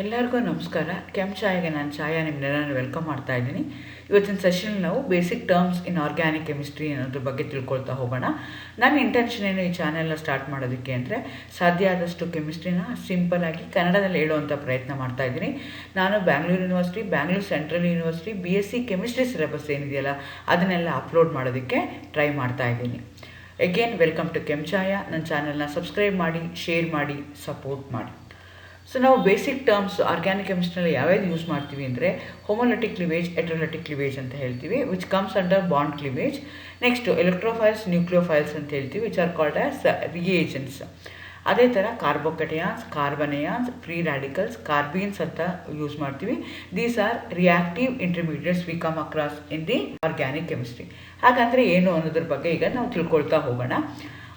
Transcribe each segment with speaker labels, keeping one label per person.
Speaker 1: ಎಲ್ಲರಿಗೂ ನಮಸ್ಕಾರ. ಚಾಯ್ಗೆ ನಾನು ಛಾಯಾ ನಿಮ್ಮನ್ನೆಲ್ಲರೂ ವೆಲ್ಕಮ್ ಮಾಡ್ತಾ ಇದ್ದೀನಿ. ಇವತ್ತಿನ ಸೆಷನ್ ನಾವು ಬೇಸಿಕ್ ಟರ್ಮ್ಸ್ ಇನ್ ಆರ್ಗ್ಯಾನಿಕ್ ಕೆಮಿಸ್ಟ್ರಿ ಅನ್ನೋದ್ರ ಬಗ್ಗೆ ತಿಳ್ಕೊಳ್ತಾ ಹೋಗೋಣ. ನನ್ನ ಇಂಟೆನ್ಷನ್ ಏನು ಈ ಚಾನೆಲ್ನ ಸ್ಟಾರ್ಟ್ ಮಾಡೋದಕ್ಕೆ ಅಂದರೆ ಸಾಧ್ಯ ಆದಷ್ಟು ಕೆಮಿಸ್ಟ್ರಿನ ಸಿಂಪಲ್ಲಾಗಿ ಕನ್ನಡದಲ್ಲಿ ಹೇಳುವಂಥ ಪ್ರಯತ್ನ ಮಾಡ್ತಾ ಇದ್ದೀನಿ. ನಾನು Bangalore university, Bangalore central university BSc chemistry syllabus ಏನಿದೆಯಲ್ಲ ಅದನ್ನೆಲ್ಲ ಅಪ್ಲೋಡ್ ಮಾಡೋದಕ್ಕೆ ಟ್ರೈ ಮಾಡ್ತಾ ಇದ್ದೀನಿ. Again welcome to Chaya. ನನ್ನ ಚಾನೆಲ್ನ ಸಬ್ಸ್ಕ್ರೈಬ್ ಮಾಡಿ, ಶೇರ್ ಮಾಡಿ, ಸಪೋರ್ಟ್ ಮಾಡಿ. ಸೊ ನಾವು ಬೇಸಿಕ್ ಟರ್ಮ್ಸ್ ಆರ್ಗ್ಯಾನಿಕ್ ಕೆಮಿಸ್ಟ್ರಿಯಲ್ಲಿ ಯಾವ್ಯಾವ್ದು ಯೂಸ್ ಮಾಡ್ತೀವಿ ಅಂದರೆ ಹೋಮೋಲಿಟಿಕ್ ಕ್ಲಿವೇಜ್, ಹೆಟರೋಲಿಟಿಕ್ ಕ್ಲಿವೇಜ್ ಅಂತ ಹೇಳ್ತೀವಿ, which comes under bond cleavage. Next electrophiles, nucleophiles ಅಂತ ಹೇಳ್ತೀವಿ, which are called as reagents. ಅದೇ ಥರ carbocations, carbanions, free radicals, carbenes ಅಂತ ಯೂಸ್ ಮಾಡ್ತೀವಿ. These are reactive intermediates we come across in the organic chemistry. ಹಾಗಂದರೆ ಏನು ಅನ್ನೋದ್ರ ಬಗ್ಗೆ ಈಗ ನಾವು ತಿಳ್ಕೊಳ್ತಾ ಹೋಗೋಣ.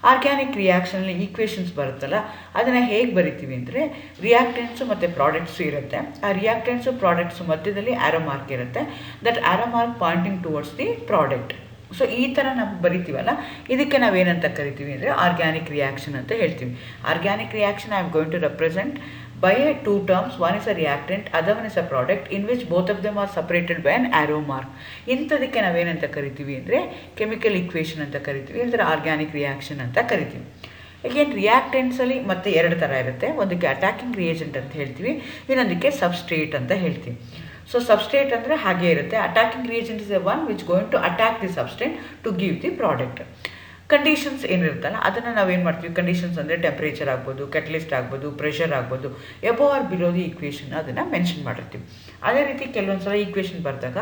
Speaker 1: ಆರ್ಗ್ಯಾನಿಕ್ ರಿಯಾಕ್ಷನಲ್ಲಿ ಈಕ್ವೇಷನ್ಸ್ ಬರುತ್ತಲ್ಲ, ಅದನ್ನು ಹೇಗೆ ಬರಿತೀವಿ ಅಂದರೆ ರಿಯಾಕ್ಟೆಂಟ್ಸು ಮತ್ತು ಪ್ರಾಡಕ್ಟ್ಸು ಇರುತ್ತೆ. ಆ ರಿಯಾಕ್ಟೆಂಟ್ಸು ಪ್ರಾಡಕ್ಟ್ಸು ಮಧ್ಯದಲ್ಲಿ ಆರೋ ಮಾರ್ಕ್ ಇರುತ್ತೆ. That arrow mark pointing towards the product. So ಈ ಥರ ನಾವು ಬರಿತೀವಲ್ಲ, ಇದಕ್ಕೆ ನಾವೇನಂತ ಕರಿತೀವಿ ಅಂದರೆ ಆರ್ಗ್ಯಾನಿಕ್ ರಿಯಾಕ್ಷನ್ ಅಂತ ಹೇಳ್ತೀವಿ. Organic reaction I am going to represent by two terms. One is a reactant, other one is a product, in which both of them are separated by an arrow mark. ಇಂಥದಕ್ಕೆ ನಾವೇನಂತ ಕರಿತೀವಿ ಅಂದರೆ chemical equation ಅಂತ ಕರಿತೀವಿ, ಅಂದರೆ organic reaction ಅಂತ ಕರಿತೀವಿ. ಈಗೇನು ರಿಯಾಕ್ಟೆಂಟ್ಸಲ್ಲಿ ಮತ್ತೆ ಎರಡು ಥರ ಇರುತ್ತೆ. ಒಂದಕ್ಕೆ ಅಟ್ಯಾಕಿಂಗ್ ರಿಯೇಜೆಂಟ್ ಅಂತ ಹೇಳ್ತೀವಿ, ಇನ್ನೊಂದಕ್ಕೆ ಸಬ್ಸ್ಟ್ರೇಟ್ ಅಂತ ಹೇಳ್ತೀವಿ. ಸೊ ಸಬ್ಸ್ಟ್ರೇಟ್ ಅಂದರೆ ಹಾಗೆ ಇರುತ್ತೆ. Attacking reagent is a one which going to attack the substance to give the product. Conditions ಏನಿರುತ್ತಲ್ಲ ಅದನ್ನು ನಾವೇನು ಮಾಡ್ತೀವಿ, ಕಂಡೀಷನ್ಸ್ ಅಂದರೆ ಟೆಂಪ್ರೇಚರ್ ಆಗ್ಬೋದು, ಕೆಟಲಿಸ್ಟ್ ಆಗ್ಬೋದು, ಪ್ರೆಷರ್ ಆಗ್ಬೋದು, above or below the equation ಅದನ್ನು ಮೆನ್ಷನ್ ಮಾಡಿರ್ತೀವಿ. ಅದೇ ರೀತಿ ಕೆಲವೊಂದು ಸಲ ಈಕ್ವೇಷನ್ ಬರೆದಾಗ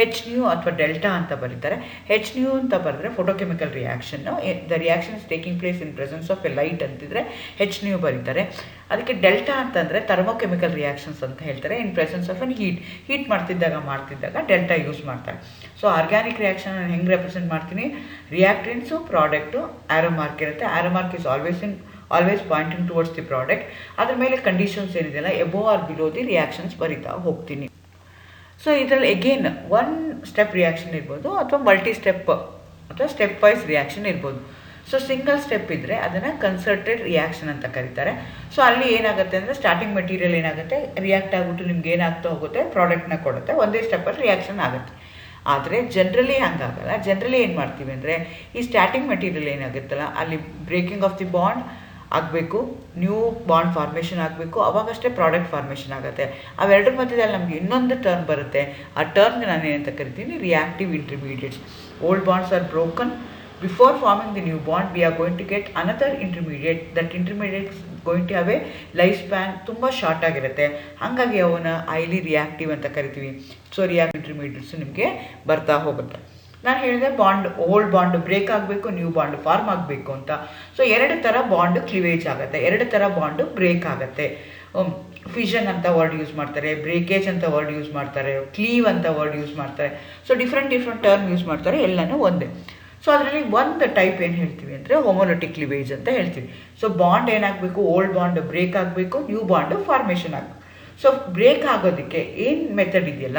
Speaker 1: HNu ಅಥವಾ ಡೆಲ್ಟಾ ಅಂತ ಬರೀತಾರೆ. HNu ಅಂತ ಬರೆದ್ರೆ photochemical reaction, the reaction is taking place in presence of A light ಅಂತಿದ್ರೆ HNu ಬರೀತಾರೆ. ಅದಕ್ಕೆ ಡೆಲ್ಟಾ ಅಂತಂದರೆ ಥರ್ಮೋಕೆಮಿಕಲ್ ರಿಯಾಕ್ಷನ್ಸ್ ಅಂತ ಹೇಳ್ತಾರೆ, in presence of an heat ಮಾಡ್ತಿದ್ದಾಗ ಡೆಲ್ಟಾ ಯೂಸ್ ಮಾಡ್ತಾರೆ. ಸೊ ಆರ್ಗ್ಯಾನಿಕ್ ರಿಯಾಕ್ಷನ್ ನಾನು ಹೆಂಗೆ ರೆಪ್ರೆಸೆಂಟ್ ಮಾಡ್ತೀನಿ, ರಿಯಾಕ್ಟೆಂಟ್ಸು, ಪ್ರಾಡಕ್ಟು, ಆರೋ ಮಾರ್ಕ್ ಇರುತ್ತೆ. Arrow mark is always pointing towards the product. ಅದ್ರ ಮೇಲೆ ಕಂಡೀಷನ್ಸ್ ಏನಿದೆಯಲ್ಲ above or below the reactions ಬರಿತಾ ಹೋಗ್ತೀನಿ. ಸೊ ಇದರಲ್ಲಿ ಎಗೇನ್ ಒನ್ ಸ್ಟೆಪ್ ರಿಯಾಕ್ಷನ್ ಇರ್ಬೋದು ಅಥವಾ ಮಲ್ಟಿ ಸ್ಟೆಪ್ ಅಥವಾ ಸ್ಟೆಪ್ ವೈಸ್ ರಿಯಾಕ್ಷನ್ ಇರ್ಬೋದು. ಸೊ ಸಿಂಗಲ್ ಸ್ಟೆಪ್ ಇದ್ದರೆ ಅದನ್ನು ಕನ್ಸರ್ಟೆಡ್ ರಿಯಾಕ್ಷನ್ ಅಂತ ಕರೀತಾರೆ. ಸೊ ಅಲ್ಲಿ ಏನಾಗುತ್ತೆ ಅಂದರೆ ಸ್ಟಾರ್ಟಿಂಗ್ ಮೆಟೀರಿಯಲ್ ಏನಾಗುತ್ತೆ, ರಿಯಾಕ್ಟ್ ಆಗಿಬಿಟ್ಟು ನಿಮ್ಗೆ ಏನಾಗ್ತಾ ಹೋಗುತ್ತೆ, ಪ್ರಾಡಕ್ಟ್ನ ಕೊಡುತ್ತೆ, ಒಂದೇ ಸ್ಟೆಪ್ಪಲ್ಲಿ ರಿಯಾಕ್ಷನ್ ಆಗುತ್ತೆ. ಆದರೆ ಜನರಲಿ ಹಂಗಾಗಲ್ಲ. ಜನರಲಿ ಏನು ಮಾಡ್ತೀವಿ ಅಂದರೆ ಈ ಸ್ಟಾರ್ಟಿಂಗ್ ಮೆಟೀರಿಯಲ್ ಏನಾಗುತ್ತಲ್ಲ ಅಲ್ಲಿ ಬ್ರೇಕಿಂಗ್ ಆಫ್ ದಿ ಬಾಂಡ್ ಆಗಬೇಕು, ನ್ಯೂ ಬಾಂಡ್ ಫಾರ್ಮೇಷನ್ ಆಗಬೇಕು, ಅವಾಗಷ್ಟೇ ಪ್ರಾಡಕ್ಟ್ ಫಾರ್ಮೇಷನ್ ಆಗುತ್ತೆ. ಅವೆರಡರ ಮಧ್ಯದಲ್ಲಿ ನಮಗೆ ಇನ್ನೊಂದು ಟರ್ಮ್ ಬರುತ್ತೆ. ಆ ಟರ್ಮ್ಗೆ ನಾನು ಏನಂತ ಕರಿತೀನಿ, reactive intermediates. Old bonds are broken. Before forming the new bond, we are going to get another intermediate. That intermediate is going to have a lifespan ತುಂಬ ಶಾರ್ಟ್ ಆಗಿರುತ್ತೆ. ಹಾಗಾಗಿ ಅವನ್ನ ಹೈಲಿ ರಿಯಾಕ್ಟಿವ್ ಅಂತ ಕರಿತೀವಿ. ಸೊ ರಿಯಾಕ್ಟಿವ್ ಇಂಟರ್ಮೀಡಿಯೇಟ್ಸ್ ನಿಮಗೆ ಬರ್ತಾ ಹೋಗುತ್ತೆ. ನಾನು ಹೇಳಿದೆ ಓಲ್ಡ್ ಬಾಂಡ್ ಬ್ರೇಕ್ ಆಗಬೇಕು, ನ್ಯೂ ಬಾಂಡ್ ಫಾರ್ಮ್ ಆಗಬೇಕು ಅಂತ. ಸೊ ಎರಡು ಥರ ಬಾಂಡ್ ಕ್ಲಿವೇಜ್ ಆಗುತ್ತೆ, ಎರಡು ಥರ ಬಾಂಡ್ ಬ್ರೇಕ್ ಆಗುತ್ತೆ. ಫಿಷನ್ ಅಂತ ವರ್ಡ್ ಯೂಸ್ ಮಾಡ್ತಾರೆ, ಬ್ರೇಕೇಜ್ ಅಂತ ವರ್ಡ್ ಯೂಸ್ ಮಾಡ್ತಾರೆ, ಕ್ಲೀವ್ ಅಂತ ವರ್ಡ್ ಯೂಸ್ ಮಾಡ್ತಾರೆ. ಸೊ ಡಿಫ್ರೆಂಟ್ ಟರ್ಮ್ ಯೂಸ್ ಮಾಡ್ತಾರೆ, ಎಲ್ಲನೂ ಒಂದೇ. ಸೊ ಅದರಲ್ಲಿ ಒಂದು ಟೈಪ್ ಏನು ಹೇಳ್ತೀವಿ ಅಂದರೆ ಹೋಮೋಲಿಟಿಕ್ ಕ್ಲಿವೇಜ್ ಅಂತ ಹೇಳ್ತೀವಿ. ಸೊ ಬಾಂಡ್ ಏನಾಗಬೇಕು, ಓಲ್ಡ್ ಬಾಂಡ್ ಬ್ರೇಕ್ ಆಗಬೇಕು, ನ್ಯೂ ಬಾಂಡ್ ಫಾರ್ಮೇಷನ್ ಆಗಬೇಕು. ಸೊ ಬ್ರೇಕ್ ಆಗೋದಕ್ಕೆ ಏನು ಮೆಥಡ್ ಇದೆಯಲ್ಲ,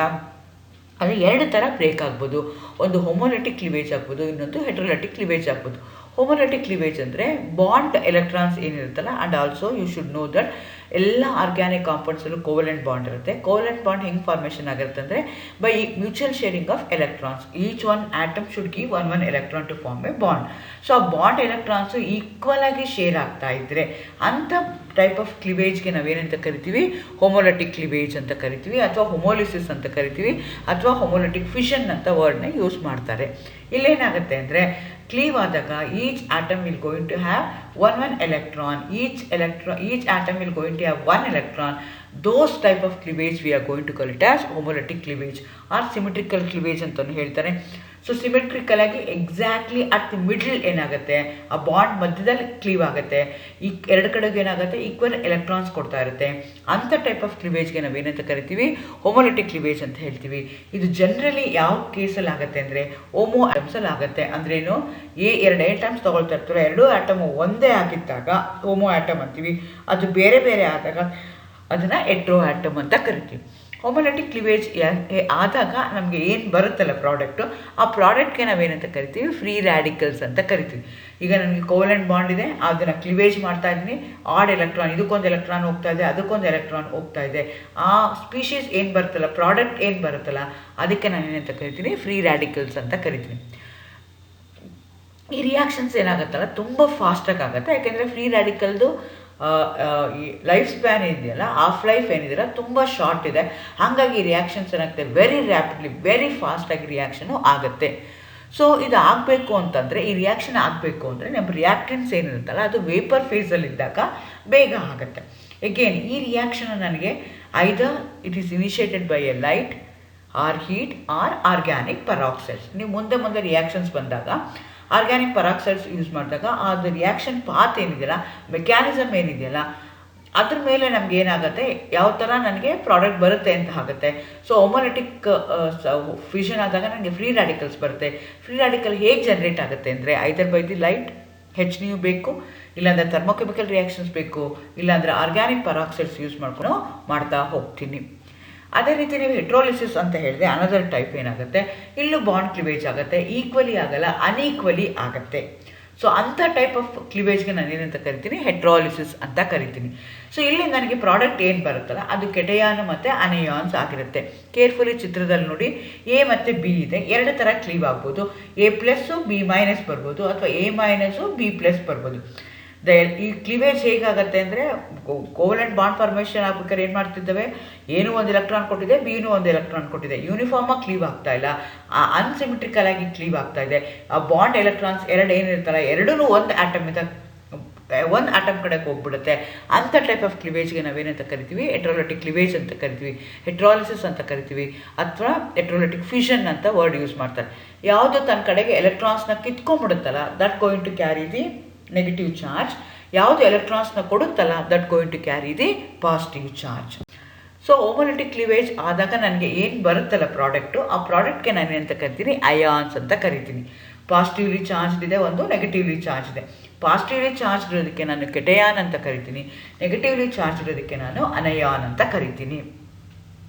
Speaker 1: ಅದು ಎರಡು ಥರ ಬ್ರೇಕ್ ಆಗ್ಬೋದು. ಒಂದು ಹೋಮೋಲಿಟಿಕ್ ಕ್ಲಿವೇಜ್ ಆಗ್ಬೋದು, ಇನ್ನೊಂದು ಹೆಟರೋಲಿಟಿಕ್ ಕ್ಲಿವೇಜ್ ಆಗ್ಬೋದು. ಹೋಮೋಲಿಟಿಕ್ ಕ್ಲಿವೇಜ್ ಅಂದರೆ ಬಾಂಡ್ ಎಲೆಕ್ಟ್ರಾನ್ಸ್ ಏನಿರುತ್ತಲ್ಲ, and also you should know that ಎಲ್ಲ ಆರ್ಗ್ಯಾನಿಕ್ ಕಾಂಪೌಂಡ್ಸಲ್ಲೂ ಕೋವಲೆಂಟ್ ಬಾಂಡ್ ಇರುತ್ತೆ. ಕೋವಲೆಂಟ್ ಬಾಂಡ್ ಹೆಂಗೆ ಫಾರ್ಮೇಷನ್ ಆಗಿರುತ್ತೆ ಅಂದರೆ by mutual sharing of electrons. Each one atom should give one electron to form a bond. So ಆ bond electrons equal ಆಗಿ share ಆಗ್ತಾ ಇದ್ದರೆ ಅಂಥ ಟೈಪ್ ಆಫ್ ಕ್ಲಿವೇಜ್ಗೆ ನಾವೇನಂತ ಕರಿತೀವಿ, ಹೋಮೋಲಿಟಿಕ್ ಕ್ಲಿವೇಜ್ ಅಂತ ಕರಿತೀವಿ, ಅಥವಾ ಹೋಮೋಲಿಸಿಸ್ ಅಂತ ಕರಿತೀವಿ, ಅಥವಾ ಹೋಮೋಲಿಟಿಕ್ ಫಿಷನ್ ಅಂತ ವರ್ಡ್ನ ಯೂಸ್ ಮಾಡ್ತಾರೆ. ಇಲ್ಲೇನಾಗುತ್ತೆ ಅಂದರೆ ಕ್ಲೀವ್ ಆದಾಗ each atom will going to have one electron. Each atom will going to have one electron. Those type of cleavage we are going to call it as homolytic cleavage or symmetrical cleavage ಅಂತಲೂ ಹೇಳ್ತಾರೆ. So symmetrical ಆಗಿ exactly at the middle ಏನಾಗುತ್ತೆ, ಆ bond ಮಧ್ಯದಲ್ಲಿ cleave ಆಗುತ್ತೆ. ಈ ಎರಡು ಕಡೆಗೆ ಏನಾಗುತ್ತೆ, ಈಕ್ವಲ್ ಎಲೆಕ್ಟ್ರಾನ್ಸ್ ಕೊಡ್ತಾ ಇರುತ್ತೆ. ಅಂಥ ಟೈಪ್ ಆಫ್ ಕ್ಲಿವೇಜ್ಗೆ ನಾವೇನಂತ ಕರಿತೀವಿ, ಹೋಮೋಲಿಟಿಕ್ ಕ್ಲಿವೇಜ್ ಅಂತ ಹೇಳ್ತೀವಿ. ಇದು ಜನರಲಿ ಯಾವ ಕೇಸಲ್ಲಿ ಆಗುತ್ತೆ ಅಂದರೆ ಹೋಮೋ ಆಟಮ್ಸಲ್ಲಿ ಆಗುತ್ತೆ. ಅಂದ್ರೇನು, ಎರಡು ಆಟಮ್ಸ್ ತೊಗೊಳ್ತಾ ಇರ್ತಾರೆ, ಎರಡೂ ಆಟಮ್ ಒಂದೇ ಆಗಿದ್ದಾಗ ಹೋಮೋ ಆಟಮ್ ಅಂತೀವಿ. ಅದು ಬೇರೆ ಬೇರೆ ಆದಾಗ ಅದನ್ನು ಹೆಟ್ರೋ ಆಟಮ್ ಅಂತ ಕರಿತೀವಿ. ಹೋಮೋಲಿಟಿಕ್ ಕ್ಲಿವೇಜ್ ಆದಾಗ ನಮಗೆ ಏನು ಬರುತ್ತಲ್ಲ ಪ್ರಾಡಕ್ಟು, ಆ ಪ್ರಾಡಕ್ಟ್ಗೆ ನಾವೇನಂತ ಕರಿತೀವಿ, ಫ್ರೀ ರ್ಯಾಡಿಕಲ್ಸ್ ಅಂತ ಕರಿತೀವಿ. ಈಗ ನನಗೆ ಕೋವೆಲೆಂಟ್ ಬಾಂಡ್ ಇದೆ, ಅದನ್ನು ಕ್ಲಿವೇಜ್ ಮಾಡ್ತಾ ಇದ್ದೀನಿ, ಆಡ್ ಎಲೆಕ್ಟ್ರಾನ್ ಇದಕ್ಕೊಂದು ಎಲೆಕ್ಟ್ರಾನ್ ಹೋಗ್ತಾ ಇದೆ, ಅದಕ್ಕೊಂದು ಎಲೆಕ್ಟ್ರಾನ್ ಹೋಗ್ತಾ ಇದೆ. ಆ ಸ್ಪೀಷೀಸ್ ಏನು ಬರುತ್ತಲ್ಲ, ಪ್ರಾಡಕ್ಟ್ ಏನು ಬರುತ್ತಲ್ಲ, ಅದಕ್ಕೆ ನಾನು ಏನಂತ ಕರಿತೀನಿ, ಫ್ರೀ ರ್ಯಾಡಿಕಲ್ಸ್ ಅಂತ ಕರಿತೀನಿ. ಈ ರಿಯಾಕ್ಷನ್ಸ್ ಏನಾಗುತ್ತಲ್ಲ ತುಂಬ ಫಾಸ್ಟಾಗಿ ಆಗುತ್ತೆ, ಯಾಕೆಂದರೆ ಫ್ರೀ ರ್ಯಾಡಿಕಲ್ದು ಈ ಲೈಫ್ ಸ್ಪ್ಯಾನ್ ಇದೆಯಲ್ಲ, ಆಫ್ ಲೈಫ್ ಏನಿದೆಯಲ್ಲ ತುಂಬ ಶಾರ್ಟ್ ಇದೆ. ಹಾಗಾಗಿ ರಿಯಾಕ್ಷನ್ಸ್ ಏನಾಗುತ್ತೆ, ವೆರಿ ರ್ಯಾಪಿಡ್ಲಿ ವೆರಿ ಫಾಸ್ಟಾಗಿ ರಿಯಾಕ್ಷನು ಆಗುತ್ತೆ. ಸೊ ಇದು ಆಗಬೇಕು ಅಂತಂದರೆ, ಈ ರಿಯಾಕ್ಷನ್ ಆಗಬೇಕು ಅಂದರೆ ನಮ್ಮ ರಿಯಾಕ್ಟೆಂಟ್ಸ್ ಏನಿರುತ್ತಲ್ಲ ಅದು ವೇಪರ್ ಫೇಸಲ್ಲಿದ್ದಾಗ ಬೇಗ ಆಗುತ್ತೆ. ಎಗೇನ್ ಈ ರಿಯಾಕ್ಷನ್ ನನಗೆ either it is initiated by a light or heat or organic peroxides. ನೀವು ಮುಂದೆ ಮುಂದೆ ರಿಯಾಕ್ಷನ್ಸ್ ಬಂದಾಗ ಆರ್ಗ್ಯಾನಿಕ್ ಪರಾಕ್ಸೈಡ್ಸ್ ಯೂಸ್ ಮಾಡಿದಾಗ ಅದು ರಿಯಾಕ್ಷನ್ ಪಾತ್ ಏನಿದೆಯಲ್ಲ, ಮೆಕ್ಯಾನಿಸಮ್ ಏನಿದೆಯಲ್ಲ, ಅದ್ರ ಮೇಲೆ ನಮ್ಗೆ ಏನಾಗುತ್ತೆ, ಯಾವ ಥರ ನನಗೆ ಪ್ರಾಡಕ್ಟ್ ಬರುತ್ತೆ ಅಂತ ಆಗುತ್ತೆ. ಸೊ ಹೋಮೋಲಿಟಿಕ್ ಫ್ಯೂಷನ್ ಆದಾಗ ನನಗೆ ಫ್ರೀ ರ್ಯಾಡಿಕಲ್ಸ್ ಬರುತ್ತೆ. ಫ್ರೀ ರ್ಯಾಡಿಕಲ್ ಹೇಗೆ ಜನ್ರೇಟ್ ಆಗುತ್ತೆ ಅಂದರೆ ಐದರ್ ಬೈ ದಿ ಲೈಟ್ ಹೆಚ್ ನೀವು ಬೇಕು, ಇಲ್ಲಾಂದರೆ ಥರ್ಮೋಕೆಮಿಕಲ್ ರಿಯಾಕ್ಷನ್ಸ್ ಬೇಕು, ಇಲ್ಲಾಂದರೆ ಆರ್ಗ್ಯಾನಿಕ್ ಪರಾಕ್ಸೈಡ್ಸ್ ಯೂಸ್ ಮಾಡ್ಕೊಂಡು ಮಾಡ್ತಾ ಹೋಗ್ತೀನಿ. ಅದೇ ರೀತಿ ನೀವು ಹೆಟ್ರೋಲಿಸಿಸ್ ಅಂತ ಹೇಳಿದೆ, ಅನದರ್ ಟೈಪ್ ಏನಾಗುತ್ತೆ, ಇಲ್ಲೂ ಬಾಂಡ್ ಕ್ಲಿವೇಜ್ ಆಗುತ್ತೆ, ಈಕ್ವಲಿ ಆಗಲ್ಲ, ಅನ್ಈಕ್ವಲಿ ಆಗುತ್ತೆ. ಸೊ ಅಂಥ ಟೈಪ್ ಆಫ್ ಕ್ಲಿವೇಜ್ಗೆ ನಾನು ಏನಂತ ಕರಿತೀನಿ, ಹೆಟ್ರಾಲಿಸಿಸ್ ಅಂತ ಕರಿತೀನಿ. ಸೊ ಇಲ್ಲಿ ನನಗೆ ಪ್ರಾಡಕ್ಟ್ ಏನು ಬರುತ್ತಲ್ಲ ಅದು ಕೆಟಯಾನ್ ಮತ್ತು ಅನಯಾನ್ಸ್ ಆಗಿರುತ್ತೆ. ಕೇರ್ಫುಲಿ ಚಿತ್ರದಲ್ಲಿ ನೋಡಿ, ಎ ಮತ್ತು ಬಿ ಇದೆ, ಎರಡು ಥರ ಕ್ಲೀವ್ ಆಗ್ಬೋದು. ಎ ಪ್ಲಸ್ಸು ಬಿ ಮೈನಸ್ ಬರ್ಬೋದು, ಅಥವಾ ಎ ಮೈನಸ್ಸು ಬಿ ಪ್ಲಸ್ ಬರ್ಬೋದು. ಈ ಕ್ಲಿವೇಜ್ ಹೇಗಾಗುತ್ತೆ ಅಂದರೆ, ಕೋವೆಲೆಂಟ್ ಬಾಂಡ್ ಫಾರ್ಮೇಷನ್ ಆಗ್ಬೇಕಾದ್ರೆ ಏನು ಮಾಡ್ತಿದ್ದಾವೆ, ಏನೂ ಒಂದು ಎಲೆಕ್ಟ್ರಾನ್ ಕೊಟ್ಟಿದೆ, ಬಿನೂ ಒಂದು ಎಲೆಕ್ಟ್ರಾನ್ ಕೊಟ್ಟಿದೆ, ಯೂನಿಫಾರ್ಮಾಗಿ ಕ್ಲೀವ್ ಆಗ್ತಾ ಇಲ್ಲ, ಅನ್ಸಿಮೆಟ್ರಿಕಲ್ ಆಗಿ ಕ್ಲೀವ್ ಆಗ್ತಾ ಇದೆ. ಆ ಬಾಂಡ್ ಎಲೆಕ್ಟ್ರಾನ್ಸ್ ಎರಡು ಏನಿರ್ತಾರ, ಎರಡೂ ಒಂದು ಆಟಮಿಂದ ಒಂದು ಆಟಮ್ ಕಡೆಗೆ ಹೋಗ್ಬಿಡುತ್ತೆ. ಅಂಥ ಟೈಪ್ ಆಫ್ ಕ್ಲಿವೇಜ್ಗೆ ನಾವೇನಂತ ಕರಿತೀವಿ, ಹೆಟ್ರೋಲಿಟಿಕ್ ಕ್ಲಿವೇಜ್ ಅಂತ ಕರಿತೀವಿ, ಹೆಟ್ರಾಲಿಸಿಸ್ ಅಂತ ಕರಿತೀವಿ, ಅಥವಾ ಹೆಟ್ರೋಲಿಟಿಕ್ ಫ್ಯೂಷನ್ ಅಂತ ವರ್ಡ್ ಯೂಸ್ ಮಾಡ್ತಾರೆ. ಯಾವುದು ತನ್ನ ಕಡೆಗೆ ಎಲೆಕ್ಟ್ರಾನ್ಸ್ನ ಕಿತ್ಕೊಂಡ್ಬಿಡುತ್ತಲ್ಲ, that going to carry the negative charge. ಯಾವುದು ಎಲೆಕ್ಟ್ರಾನ್ಸ್ನ ಕೊಡುತ್ತಲ್ಲ, that going to carry the positive charge. So homolytic cleavage ಆದಾಗ ನನಗೆ ಏನು ಬರುತ್ತಲ್ಲ ಪ್ರಾಡಕ್ಟು, ಆ ಪ್ರಾಡಕ್ಟ್ಗೆ ನಾನು ಏನಂತ ಕರಿತೀನಿ, ಅಯಾನ್ಸ್ ಅಂತ ಕರಿತೀನಿ. ಪಾಸಿಟಿವ್ಲಿ ಚಾರ್ಜ್ ಇದೆ, ಒಂದು ನೆಗೆಟಿವ್ಲಿ ಚಾರ್ಜ್ ಇದೆ. ಪಾಸಿಟಿವ್ಲಿ ಚಾರ್ಜ್ ಇರೋದಕ್ಕೆ ನಾನು ಕೆಟಯಾನ್ ಅಂತ ಕರಿತೀನಿ, ನೆಗೆಟಿವ್ಲಿ ಚಾರ್ಜ್ ಇರೋದಕ್ಕೆ ನಾನು ಅನಯಾನ್ ಅಂತ ಕರಿತೀನಿ.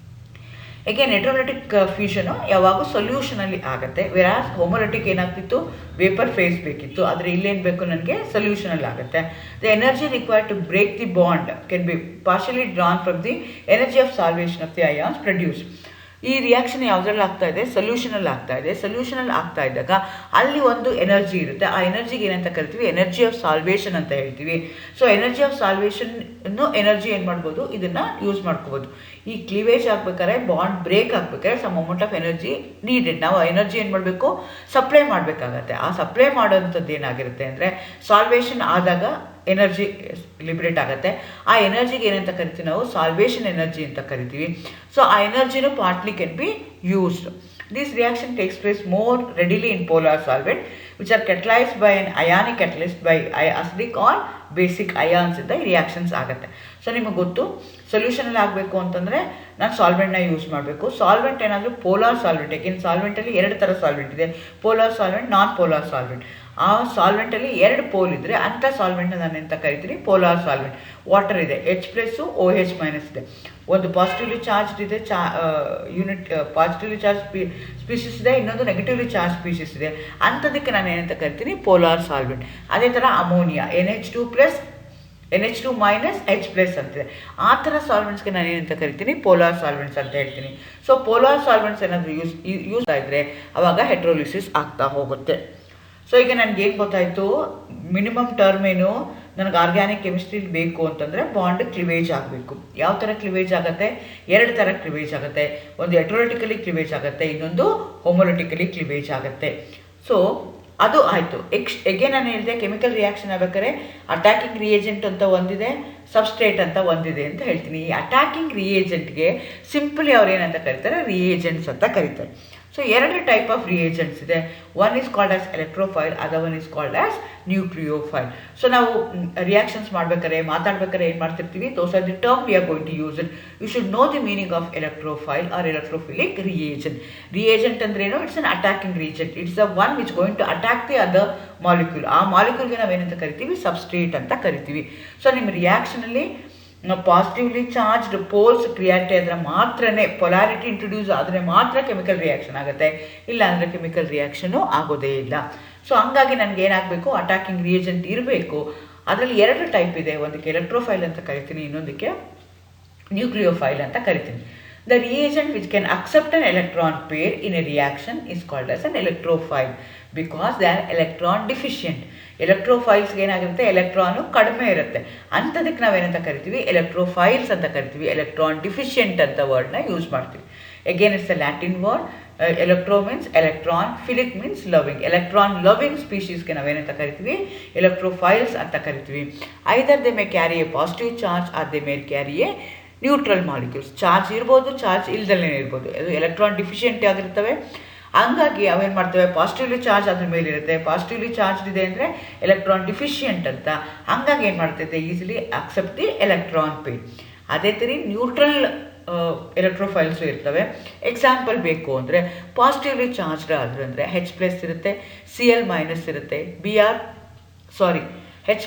Speaker 1: ಏಕೆಂದರೆ ಹೆಟ್ರೋಲಿಟಿಕ್ ಫ್ಯೂಷನು ಯಾವಾಗೂ ಸೊಲ್ಯೂಷನಲ್ಲಿ ಆಗುತ್ತೆ, ವೆರಾಸ್ ಹೋಮೋಲಿಟಿಕ್ ಏನಾಗ್ತಿತ್ತು, ವೇಪರ್ ಫೇಸ್ ಬೇಕಿತ್ತು, ಆದರೆ ಇಲ್ಲೇನು ಬೇಕು, ನನಗೆ ಸೊಲ್ಯೂಷನಲ್ಲಿ ಆಗುತ್ತೆ. The energy required to break the bond can be partially drawn from the energy of solvation of the ions produce. ಈ ರಿಯಾಕ್ಷನ್ ಯಾವುದ್ರಲ್ಲಿ ಆಗ್ತಾ ಇದೆ, ಸೊಲ್ಯೂಷನಲ್ಲಿ ಆಗ್ತಾ ಇದೆ. ಸೊಲ್ಯೂಷನಲ್ಲಿ ಆಗ್ತಾ ಇದ್ದಾಗ ಅಲ್ಲಿ ಒಂದು ಎನರ್ಜಿ ಇರುತ್ತೆ, ಆ ಎನರ್ಜಿಗೆ ಏನಂತ ಕರಿತೀವಿ, ಎನರ್ಜಿ ಆಫ್ ಸಾಲ್ವೇಷನ್ ಅಂತ ಹೇಳ್ತೀವಿ. So energy of solvation energy ಏನು ಮಾಡ್ಬೋದು, ಇದನ್ನು ಯೂಸ್ ಮಾಡ್ಕೋಬೋದು. ಈ ಕ್ಲಿವೇಜ್ ಆಗ್ಬೇಕಾದ್ರೆ, ಬಾಂಡ್ ಬ್ರೇಕ್ ಆಗ್ಬೇಕಾದ್ರೆ some amount of energy needed. ನಾವು ಎನರ್ಜಿ ಏನು ಮಾಡಬೇಕು, ಸಪ್ಲೈ ಮಾಡಬೇಕಾಗತ್ತೆ. ಆ ಸಪ್ಲೈ ಮಾಡೋವಂಥದ್ದು ಏನಾಗಿರುತ್ತೆ ಅಂದರೆ, ಸಾಲ್ವೇಷನ್ ಆದಾಗ ಎನರ್ಜಿ ಲಿಬ್ರೇಟ್ ಆಗುತ್ತೆ. ಆ ಎನರ್ಜಿಗೆ ಏನಂತ ಕರಿತೀವಿ ನಾವು, ಸಾಲ್ವೇಷನ್ ಎನರ್ಜಿ ಅಂತ ಕರಿತೀವಿ. ಸೊ ಆ ಎನರ್ಜಿನೂ partly can be used. This reaction takes place more readily in polar solvent which are catalyzed by an ionic catalyst by acidic or basic ions ಇಂದ ಈ ರಿಯಾಕ್ಷನ್ಸ್ ಆಗುತ್ತೆ. ಸೊ ನಿಮಗೆ ಗೊತ್ತು, ಸೊಲ್ಯೂಷನಲ್ಲಿ ಆಗಬೇಕು ಅಂತಂದರೆ ನಾನು ಸಾಲ್ವೆಂಟ್ನ ಯೂಸ್ ಮಾಡಬೇಕು. ಸಾಲ್ವೆಂಟ್ ಏನಾದರೂ ಪೋಲಾರ್ ಸಾಲ್ವೆಂಟ್, ಯಾಕೆಂದ್ರೆ ಸಾಲ್ವೆಂಟಲ್ಲಿ ಎರಡು ಥರ ಸಾಲ್ವೆಂಟ್ ಇದೆ, polar solvent, non polar solvent. ಆ ಸಾಲ್ವೆಂಟಲ್ಲಿ ಎರಡು ಪೋಲ್ ಇದ್ದರೆ ಅಂಥ ಸಾಲ್ವೆಂಟ್ನ ನಾನು ಎಂತ ಕರಿತೀನಿ, ಪೋಲಾರ್ ಸಾಲ್ವೆಂಟ್. ವಾಟರ್ ಇದೆ, H+ OH- ಇದೆ, ಒಂದು ಪಾಸಿಟಿವ್ಲಿ ಚಾರ್ಜ್ ಇದೆ, ಯೂನಿಟ್ ಪಾಸಿಟಿವ್ಲಿ ಚಾರ್ಜ್ ಸ್ಪೀಷೀಸ್ ಇದೆ, ಇನ್ನೊಂದು ನೆಗೆಟಿವ್ಲಿ ಚಾರ್ಜ್ ಸ್ಪೀಷೀಸ್ ಇದೆ. ಅಂಥದಕ್ಕೆ ನಾನು ಏನಂತ ಕರಿತೀನಿ, ಪೋಲಾರ್ ಸಾಲ್ವೆಂಟ್. ಅದೇ ಥರ ಅಮೋನಿಯಾ NH2+, NH2- H+ ಅಂತಿದೆ. ಆ ಥರ ಸಾಲ್ವೆಂಟ್ಸ್ಗೆ ನಾನು ಏನಂತ ಕರಿತೀನಿ, ಪೋಲಾರ್ ಸಾಲ್ವೆಂಟ್ಸ್ ಅಂತ ಹೇಳ್ತೀನಿ. ಸೊ ಪೋಲಾರ್ ಸಾಲ್ವೆಂಟ್ಸ್ ಏನಾದರೂ ಯೂಸ್ ಆಗಿದ್ರೆ ಆವಾಗ ಹೆಟ್ರೋಲಿಸಿಸ್ ಆಗ್ತಾ ಹೋಗುತ್ತೆ. ಸೊ ಈಗ ನನಗೆ ಏನು ಗೊತ್ತಾಯಿತು, ಮಿನಿಮಮ್ ಟರ್ಮ್ ಏನು, ನನಗೆ ಆರ್ಗ್ಯಾನಿಕ್ ಕೆಮಿಸ್ಟ್ರಿಲಿ ಬೇಕು ಅಂತಂದರೆ ಬಾಂಡ್ ಕ್ಲಿವೇಜ್ ಆಗಬೇಕು. ಯಾವ ಥರ ಕ್ಲಿವೇಜ್ ಆಗುತ್ತೆ, ಎರಡು ಥರ ಕ್ಲಿವೇಜ್ ಆಗುತ್ತೆ. ಒಂದು ಹೆಟ್ರೋಲಿಟಿಕಲಿ ಕ್ಲಿವೇಜ್ ಆಗುತ್ತೆ, ಇನ್ನೊಂದು ಹೋಮೋಲಿಟಿಕಲಿ ಕ್ಲಿವೇಜ್ ಆಗುತ್ತೆ. ಸೊ ಅದು ಆಯಿತು. ಎಗೇನ್ ನಾನು ಹೇಳಿದೆ, ಕೆಮಿಕಲ್ ರಿಯಾಕ್ಷನ್ ಆಗ್ಬೇಕಾದ್ರೆ ಅಟ್ಯಾಕಿಂಗ್ ರಿಯೇಜೆಂಟ್ ಅಂತ ಒಂದಿದೆ, ಸಬ್ಸ್ಟ್ರೇಟ್ ಅಂತ ಒಂದಿದೆ ಅಂತ ಹೇಳ್ತೀನಿ. ಈ ಅಟ್ಯಾಕಿಂಗ್ ರಿಯೇಜೆಂಟ್ಗೆ ಸಿಂಪಲಿ ಅವ್ರು ಏನಂತ ಕರೀತಾರೆ, ರಿಯೇಜೆಂಟ್ಸ್ ಅಂತ ಕರೀತಾರೆ. ಸೊ ಎರಡು ಟೈಪ್ ಆಫ್ ರಿಯೇಜೆಂಟ್ಸ್ ಇದೆ. One is called as electrophile, other one is called as nucleophile. So ನಾವು ರಿಯಾಕ್ಷನ್ಸ್ ಮಾಡ್ಬೇಕಾದ್ರೆ, ಮಾತಾಡ್ಬೇಕಾದ್ರೆ ಏನು ಮಾಡ್ತಿರ್ತೀವಿ, those are the term we are going to use it. You should know the meaning of electrophile or electrophilic reagent. Reagent ಅಂದ್ರೆ ಏನು, it's an attacking reagent. It's the one which going to attack the other molecule. ಆ ಮಾಲಿಕ್ಯೂಲ್ಗೆ ನಾವೇನಂತ ಕರಿತೀವಿ, substrate ಅಂತ ಕರಿತೀವಿ. So ನಿಮ್ಮ ರಿಯಾಕ್ಷನಲ್ಲಿ positively charged poles ಕ್ರಿಯಾಟ್ ಆದರೆ ಮಾತ್ರನೇ, ಪೊಲಾರಿಟಿ ಇಂಟ್ರೊಡ್ಯೂಸ್ ಆದರೆ ಮಾತ್ರ ಕೆಮಿಕಲ್ ರಿಯಾಕ್ಷನ್ ಆಗುತ್ತೆ, ಇಲ್ಲ ಅಂದರೆ ಕೆಮಿಕಲ್ ರಿಯಾಕ್ಷನು ಆಗೋದೇ ಇಲ್ಲ. ಸೊ ಹಂಗಾಗಿ ನನಗೆ ಏನಾಗಬೇಕು, ಅಟ್ಯಾಕಿಂಗ್ ರಿಯೇಜೆಂಟ್ ಇರಬೇಕು. ಅದರಲ್ಲಿ 2 ಟೈಪ್ ಇದೆ, ಒಂದಕ್ಕೆ ಎಲೆಕ್ಟ್ರೋಫೈಲ್ ಅಂತ ಕರಿತೀನಿ, ಇನ್ನೊಂದಕ್ಕೆ ನ್ಯೂಕ್ಲಿಯೋಫೈಲ್ ಅಂತ ಕರಿತೀನಿ. The reagent which can accept an electron pair in a reaction is called as an electrophile because they are electron deficient. ಎಲೆಕ್ಟ್ರೋಫೈಲ್ಸ್ಗೆ ಏನಾಗಿರುತ್ತೆ, ಎಲೆಕ್ಟ್ರಾನು ಕಡಿಮೆ ಇರುತ್ತೆ, ಅಂಥದಕ್ಕೆ ನಾವೇನಂತ ಕರಿತೀವಿ, ಎಲೆಕ್ಟ್ರೋಫೈಲ್ಸ್ ಅಂತ ಕರಿತೀವಿ. ಎಲೆಕ್ಟ್ರಾನ್ ಡಿಫಿಷಿಯೆಂಟ್ ಅಂತ ವರ್ಡ್ನ ಯೂಸ್ ಮಾಡ್ತೀವಿ. Again it's a Latin word. Electro means electron, philic means loving. Electron loving ಸ್ಪೀಷೀಸ್ಗೆ ನಾವೇನಂತ ಕರಿತೀವಿ, ಎಲೆಕ್ಟ್ರೋಫೈಲ್ಸ್ ಅಂತ ಕರಿತೀವಿ. Either they may carry a positive charge or they may carry a neutral molecules. Charge ಇರ್ಬೋದು, charge ಇಲ್ದಲೇ ಇರ್ಬೋದು, ಅದು ಎಲೆಕ್ಟ್ರಾನ್ ಡಿಫಿಷಿಯೆಂಟ್ ಆಗಿರ್ತವೆ. ಹಂಗಾಗಿ ಅವೇನು ಮಾಡ್ತವೆ, ಪಾಸಿಟಿವ್ಲಿ ಚಾರ್ಜ್ ಅದ್ರ ಮೇಲೆ ಇರುತ್ತೆ. ಪಾಸಿಟಿವ್ಲಿ ಚಾರ್ಜ್ ಇದೆ ಅಂದರೆ ಎಲೆಕ್ಟ್ರಾನ್ ಡಿಫಿಷಿಯೆಂಟ್ ಅಂತ. ಹಂಗಾಗಿ ಏನು ಮಾಡ್ತೈತೆ, easily accept the electron pair. ಅದೇ ಥರ ನ್ಯೂಟ್ರಲ್ ಎಲೆಕ್ಟ್ರೋಫೈಲ್ಸು ಇರ್ತವೆ. ಎಕ್ಸಾಂಪಲ್ ಬೇಕು ಅಂದರೆ ಪಾಸಿಟಿವ್ಲಿ ಚಾರ್ಜ್ಡ್ ಆದ್ರೆ ಅಂದರೆ H+ ಇರುತ್ತೆ, Cl- ಇರುತ್ತೆ, H+,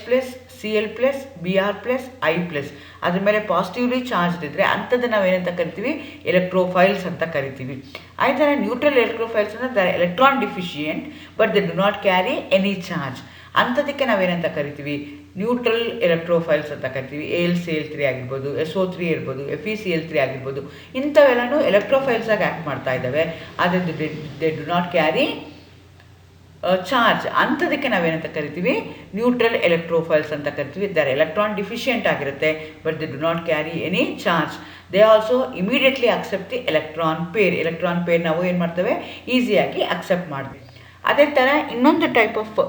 Speaker 1: Cl+, Br+, I+. ಅದ್ರ ಮೇಲೆ ಪಾಸಿಟಿವ್ಲಿ ಚಾರ್ಜ್ಡ್ ಇದ್ದರೆ ಅಂಥದ್ದು ನಾವೇನಂತ ಕರಿತೀವಿ, ಎಲೆಕ್ಟ್ರೋಫೈಲ್ಸ್ ಅಂತ ಕರಿತೀವಿ. ಅದೇ ಥರ ನ್ಯೂಟ್ರಲ್ ಎಲೆಕ್ಟ್ರೋಫೈಲ್ಸ್ ಅಂದರೆ the electron deficient but they do not carry any charge. ಅಂಥದಕ್ಕೆ ನಾವೇನಂತ ಕರಿತೀವಿ, ನ್ಯೂಟ್ರಲ್ ಎಲೆಕ್ಟ್ರೋಫೈಲ್ಸ್ ಅಂತ ಕರಿತೀವಿ. AlCl3 ಆಗಿರ್ಬೋದು, SO3 ಇರ್ಬೋದು, FeCl3 ಆಗಿರ್ಬೋದು, ಇಂಥವೆಲ್ಲನೂ ಎಲೆಕ್ಟ್ರೋಫೈಲ್ಸಾಗಿ ಆ್ಯಕ್ಟ್ ಮಾಡ್ತಾ ಇದ್ದಾವೆ. ಆದರೆ they do not carry charge. ಅಂಥದಕ್ಕೆ ನಾವೇನಂತ ಕರಿತೀವಿ, ನ್ಯೂಟ್ರಲ್ ಎಲೆಕ್ಟ್ರೋಫೈಲ್ಸ್ ಅಂತ ಕರಿತೀವಿ. ದರ್ ಎಲೆಕ್ಟ್ರಾನ್ ಡಿಫಿಷಿಯೆಂಟ್ ಆಗಿರುತ್ತೆ but they do not carry any charge. They also immediately accept the electron pair. Electron pair ನಾವು ಏನು ಮಾಡ್ತೇವೆ, ಈಸಿಯಾಗಿ ಅಕ್ಸೆಪ್ಟ್ ಮಾಡ್ತೀವಿ. ಅದೇ ಥರ ಇನ್ನೊಂದು ಟೈಪ್ ಆಫ್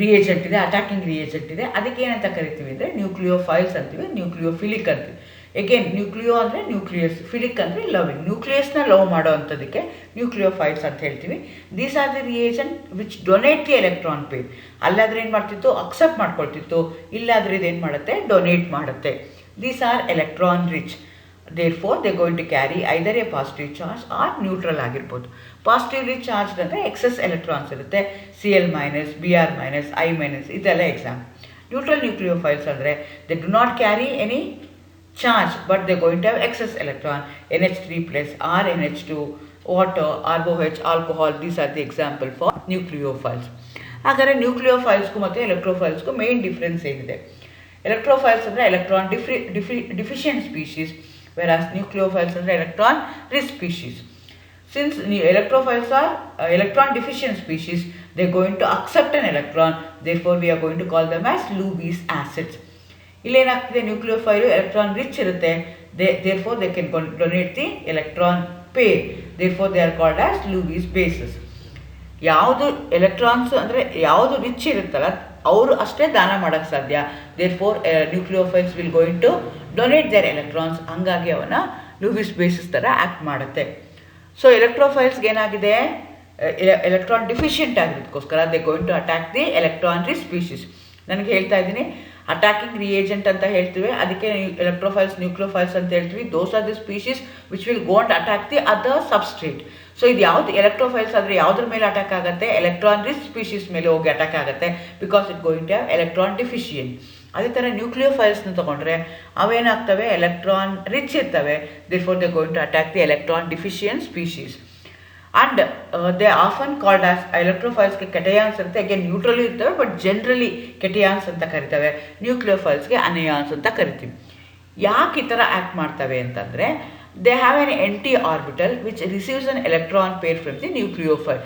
Speaker 1: ರಿಯೇಜೆಂಟ್ ಇದೆ, ಅಟ್ಯಾಕಿಂಗ್ ರಿಯೇಜೆಂಟ್ ಇದೆ. ಅದಕ್ಕೆ ಏನಂತ ಕರಿತೀವಿ ಅಂದರೆ ನ್ಯೂಕ್ಲಿಯೋಫೈಲ್ಸ್ ಅಂತೀವಿ, ನ್ಯೂಕ್ಲಿಯೋಫಿಲಿಕ್ ಅಂತೀವಿ. ಎಗೇನ್ ನ್ಯೂಕ್ಲಿಯೋ ಅಂದರೆ ನ್ಯೂಕ್ಲಿಯಸ್, ಫಿಲಿಕ್ ಅಂದರೆ ಲವಿಂಗ್. ನ್ಯೂಕ್ಲಿಯಸ್ನ ಲವ್ ಮಾಡೋ ಅಂಥದಕ್ಕೆ ನ್ಯೂಕ್ಲಿಯೋಫೈಲ್ಸ್ ಅಂತ ಹೇಳ್ತೀವಿ. These are the reagent which donate the electron pair. ಅಲ್ಲಾದರೆ ಏನು ಮಾಡ್ತಿತ್ತು, ಅಕ್ಸೆಪ್ಟ್ ಮಾಡ್ಕೊಳ್ತಿತ್ತು. ಇಲ್ಲಾದರೆ ಇದೇನು ಮಾಡುತ್ತೆ, ಡೊನೇಟ್ ಮಾಡುತ್ತೆ. These are electron rich. therefore they are going to carry either a positive charge or neutral ಆಗಿರ್ಬೋದು. ಪಾಸಿಟಿವ್ಲಿ ಚಾರ್ಜ್ಡ್ ಅಂದರೆ ಎಕ್ಸಸ್ ಎಲೆಕ್ಟ್ರಾನ್ಸ್ ಇರುತ್ತೆ, Cl-, Br-, I- ಇದೆಲ್ಲ ಎಕ್ಸಾಮ್. ನ್ಯೂಟ್ರಲ್ ನ್ಯೂಕ್ಲಿಯೋಫೈಲ್ಸ್ ಅಂದರೆ they do not carry any charge but they are going to have excess electron, NH3+, or NH2, water, ROH, alcohol. These are the example for nucleophiles. ಹಾಗಾದರೆ ನ್ಯೂಕ್ಲಿಯೋಫೈಲ್ಸ್ಗೂ ಮತ್ತು ಎಲೆಕ್ಟ್ರೋಫೈಲ್ಸ್ಗೂ main difference ಏನಿದೆ? Electrophiles ಅಂದರೆ electron deficient species, whereas nucleophiles are electron rich species. Since electrophiles are electron deficient species, they are going to accept an electron, therefore we are going to call them as Lewis acids. ಇಲ್ಲೇನಾಗ್ತಿದೆ, nucleophile electron rich ಇರುತ್ತೆ, therefore they can donate the electron pair, therefore they are called as Lewis bases. ಯಾವುದು electrons ಅಂದರೆ ಯಾವುದು rich ಇರುತ್ತಲ್ಲ ಅವರು ಅಷ್ಟೇ ದಾನ ಮಾಡೋಕ್ಕೆ ಸಾಧ್ಯ. therefore nucleophiles will going to donate their electrons. ಹಂಗಾಗಿ ಅವನ ಲೂವಿಸ್ ಬೇಸಿಸ್ ಥರ ಆ್ಯಕ್ಟ್ ಮಾಡುತ್ತೆ. ಸೊ ಎಲೆಕ್ಟ್ರೋಫೈಲ್ಸ್ಗೆ ಏನಾಗಿದೆ, ಎಲೆಕ್ಟ್ರಾನ್ ಡಿಫಿಷಿಯೆಂಟ್ ಆಗಿರೋದಕ್ಕೋಸ್ಕರ they going to attack the electron rich species. ನನಗೆ ಹೇಳ್ತಾ ಇದ್ದೀನಿ, ಅಟ್ಯಾಕಿಂಗ್ ರಿಯೇಜೆಂಟ್ ಅಂತ ಹೇಳ್ತೀವಿ, ಅದಕ್ಕೆ ಎಲೆಕ್ಟ್ರೋಫೈಲ್ಸ್ ನ್ಯೂಕ್ಲಿಯೋಫೈಲ್ಸ್ ಅಂತ ಹೇಳ್ತೀವಿ. ದೋಸ್ are the species which will go and attack the other substrate. So ಇದು ಯಾವುದು ಎಲೆಕ್ಟ್ರೋಫೈಲ್ಸ್ ಆದರೆ ಯಾವುದ್ರ ಮೇಲೆ ಅಟ್ಯಾಕ್ ಆಗುತ್ತೆ, ಎಲೆಕ್ಟ್ರಾನ್ ರಿಚ್ ಸ್ಪೀಷೀಸ್ ಮೇಲೆ ಹೋಗಿ ಅಟ್ಯಾಕ್ ಆಗುತ್ತೆ, because it going to have electron deficient. ಅದೇ ಥರ ನ್ಯೂಕ್ಲಿಯೋಫೈಲ್ಸ್ನ ತೊಗೊಂಡ್ರೆ ಅವೇನಾಗ್ತವೆ, ಎಲೆಕ್ಟ್ರಾನ್ ರಿಚ್ ಇರ್ತವೆ, therefore they are going to attack the electron deficient species. And they are often called as electrophiles-ಗೆ ಕೆಟಯಾನ್ಸ್ ಇರುತ್ತೆ. ಅಗೇನ್ ನ್ಯೂಟ್ರಲ್ ಇರ್ತವೆ ಬಟ್ ಜನರಲಿ ಕೆಟಯಾನ್ಸ್ ಅಂತ ಕರಿತವೆ. ನ್ಯೂಕ್ಲಿಯೋಫೈಲ್ಸ್ಗೆ ಅನಯಾನ್ಸ್ ಅಂತ ಕರಿತೀವಿ. ಯಾಕೆ ಈ ಥರ ಆ್ಯಕ್ಟ್ ಮಾಡ್ತವೆ ಅಂತಂದರೆ, they have an empty orbital which receives an electron pair from the nucleophile.